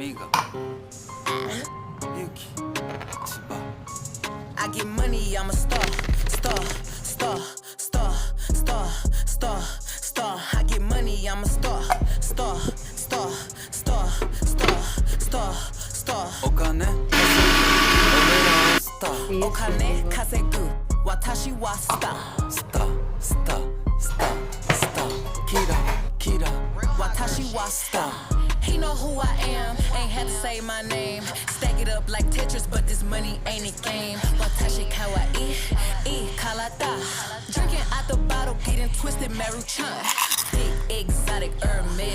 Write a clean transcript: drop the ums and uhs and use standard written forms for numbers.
Amiga, Yuki, Chiba. I get money, I'm a star, star, star, star, star, star, star. I get money, I'm a star, star, star, star, star, star, star. お金稼ぐ俺らはスターお金稼ぐ私はスタースタースタースタースターキラキラ私はスター He know who I am, ain't had to say my name. Stack it up like Tetris, but this money ain't a game. Watashi kawaii, karata. Drinking out the bottle, getting twisted, Maruchan. Big exotic Hermes.